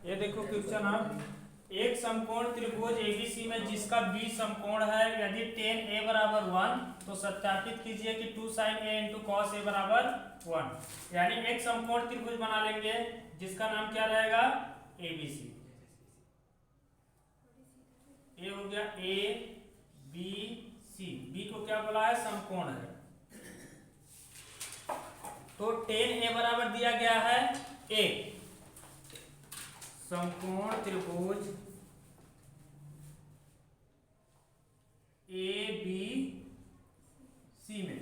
ये देखो क्वेश्चन अब एक समकोण त्रिभुज एबीसी में जिसका बी समकोण है, यदि tan a बराबर 1 तो सत्यापित कीजिए कि 2 sin a into cos a बराबर 1। यानी एक समकोण त्रिभुज बना लेंगे जिसका नाम क्या रहेगा, एबीसी। ए हो गया ए बी सी, बी को क्या बोला है, समकोण है। तो tan a बराबर दिया गया है a, समकोण त्रिभुज ए बी सी में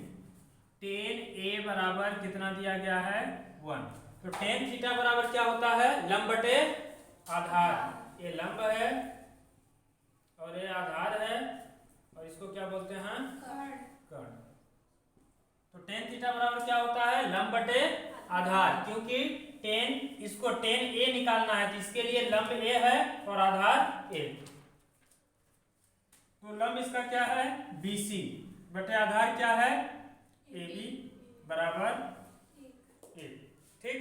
tan a बराबर कितना दिया गया है, 1। तो tan थीटा बराबर क्या होता है, लंब बटे आधार। ये लंब है और ये आधार है और इसको क्या बोलते हैं, कर्ण। तो tan थीटा बराबर क्या होता है, लंब बटे आधार, क्योंकि इसको tan a निकालना है तो इसके लिए लंब a है और आधार a। तो लंब इसका क्या है, BC बटे आधार क्या है, AB बराबर 1। ठीक,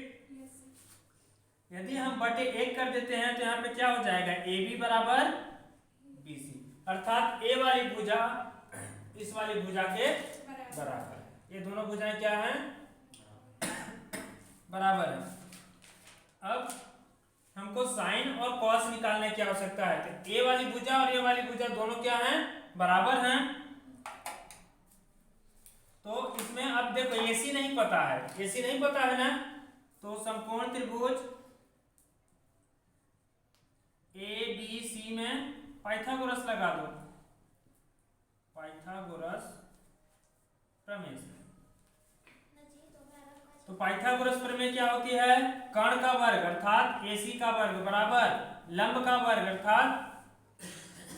यदि हम बटे 1 कर देते हैं तो यहाँ पे क्या हो जाएगा, AB बराबर BC, अर्थात A वाली भुजा इस वाली भुजा के बराबर है। ये दोनों भुजाएं क्या हैं, बराबर है। अब हमको साइन और कॉस निकालने की आवश्यकता है, तो ए वाली भुजा और ए वाली भुजा दोनों क्या हैं, बराबर हैं। तो इसमें अब देखो एसी नहीं पता है, एसी नहीं पता है ना, तो समकोण त्रिभुज ए बी सी में पाइथागोरस लगा दो, पाइथागोरस प्रमेय। तो पाइथागोरस प्रमेय क्या होती है, कर्ण का वर्ग अर्थात AC का वर्ग बराबर लंब का वर्ग अर्थात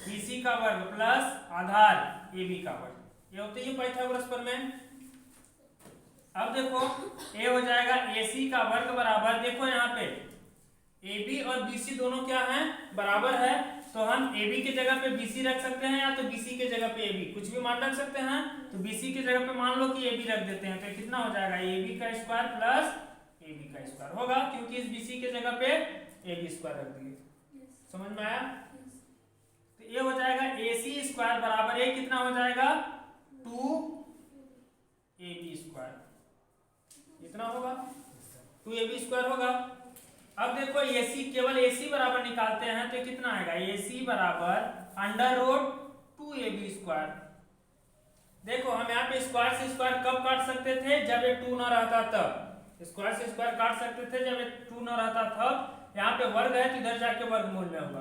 BC का वर्ग प्लस आधार AB का वर्ग, ये होती है पाइथागोरस प्रमेय। अब देखो A हो जाएगा AC का वर्ग बराबर, देखो यहाँ पे AB और BC दोनों क्या हैं, बराबर है, तो हम AB की जगह पे BC रख सकते हैं या तो BC की जगह पे AB, कुछ भी मान रख सकते हैं। तो BC की जगह पे मान लो कि AB रख देते हैं, तो कितना हो जाएगा, AB का स्क्वायर प्लस AB का स्क्वायर होगा, क्योंकि इस BC की जगह पे AB स्क्वायर रख दिए। समझ में आया? तो ये हो जाएगा AC स्क्वायर बराबर ये कितना हो जाएगा, 2AB स्क्वायर, इतना होगा, 2AB स्क्वायर होगा। अब देखो AC, केवल AC बराबर निकालते हैं तो कितना आएगा, AC बराबर अंडर रूट 2AB स्क्वायर। देखो हम यहाँ पे स्क्वायर से स्क्वायर कब काट सकते थे, जब ये 2 ना रहता तब, स्क्वायर से स्क्वायर काट सकते थे जब ये 2 ना रहता तब। यहाँ पे वर्ग है तो इधर जाके वर्गमूल में होगा।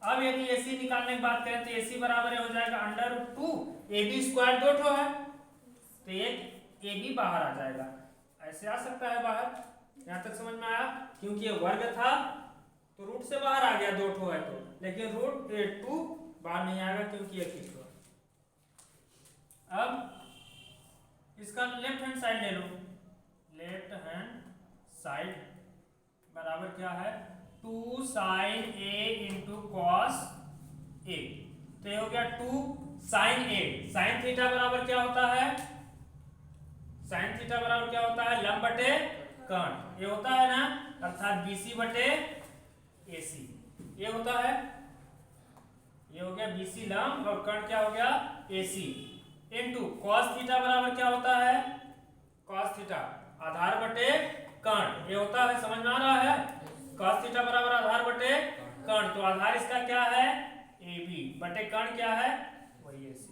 अब यदि AC निकालने की बात करें तो AC बराबर हो जाएगा अंडर रूट 2AB स्क्वायर, 2 ठो है तो एक AB बाहर आ जाएगा, ऐसे आ सकता है बाहर। यहाँ तक समझ में आया? क्योंकि ये वर्ग था तो रूट से बाहर आ गया, 2 ठो है तो, लेकिन रूट 2 बाहर नहीं आएगा क्योंकि एक ही ठो। अब इसका लेफ्ट हैंड साइड ले लो, लेफ्ट हैंड साइड बराबर क्या है, 2 sin a into cos a। तो ये हो गया 2 sin a, साइन थीटा बराबर क्या होता है, साइन थीटा बराबर क्या होता है, लंब बटे कर्ण, ये होता है ना, अर्थात BC बटे AC, ये होता है, ये हो गया BC लंब और कर्ण क्या हो गया, AC इनटू cos थीटा बराबर क्या होता है, cos थीटा आधार बटे कर्ण, ये होता है। समझ में आ रहा है, cos थीटा बराबर आधार बटे कर्ण, तो आधार इसका क्या है, AB बटे कर्ण क्या है, वही AC।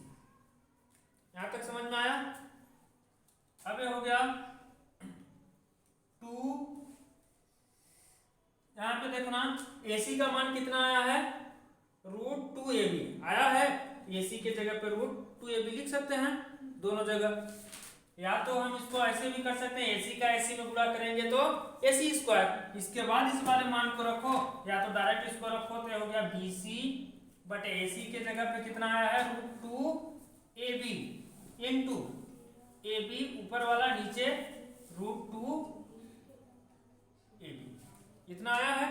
यहां तक समझ में आया? अब ये हो गया 2, यहाँ पे देखना AC का मान कितना आया है, रूट 2AB आया है, AC के जगह पे रूट 2AB लिख सकते हैं दोनों जगह, या तो हम इसको ऐसे भी कर सकते हैं, AC का AC में गुणा करेंगे तो AC स्क्वायर, इसके बाद इस वाले मान को रखो या तो डायरेक्ट इसको रखो, तो हो गया BC बटे AC के जगह पे कितना आया है, रूट 2AB इंटू AB ऊपर वाला नीचे रूट 2AB, इतना आया है।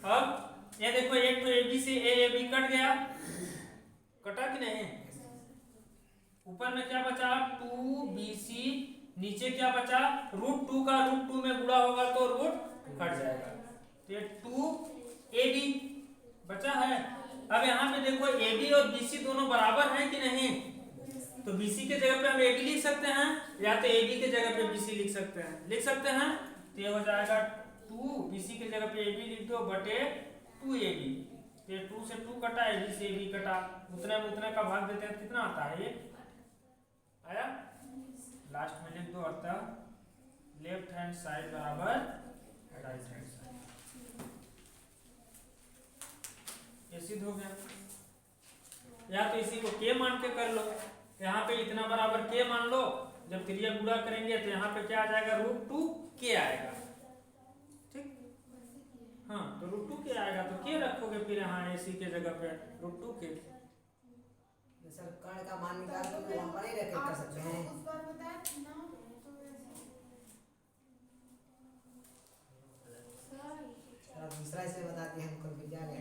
अब ये देखो एक तो AB से AB कट गया, कटा कि नहीं, ऊपर में क्या बचा 2BC, नीचे क्या बचा, रूट 2 का रूट 2 में गुणा होगा तो रूट कट जाएगा, तो ये 2 ए बी और बी सी दोनों बराबर हैं कि नहीं? तो बी सी के जगह पे हम ए बी लिख सकते हैं, या तो ए बी के जगह पे बी सी लिख सकते हैं, लिख सकते हैं। तो ये हो जाएगा 2 बी सी के जगह पे ए बी लिख दो बटे 2 ए बी। तो ये 2 से 2 कटा, ए बी से ए बी कटा, उतने में उतने का भाग देते हैं, कितना आता है? ये आया। लास्ट में लिख दो अतः लेफ्ट हैंड साइड बराबर राइट हैंड साइड। ये सिद्ध हो गया। या तो इसी को के मान के कर लो, यहाँ पे इतना बराबर के मान लो, जब क्रिया गुणा करेंगे तो यहाँ पे क्या आ जाएगा? √2 के आएगा। ठीक, हाँ, तो √2 के आएगा तो के रखोगे फिर यहाँ एसी के जगह पे √2 के। सर कर्ण का मान निकाल दो तो वहां पर ही रख के कर सकते हैं। उस बार बताया था ना दूसरा इसे बता दिया।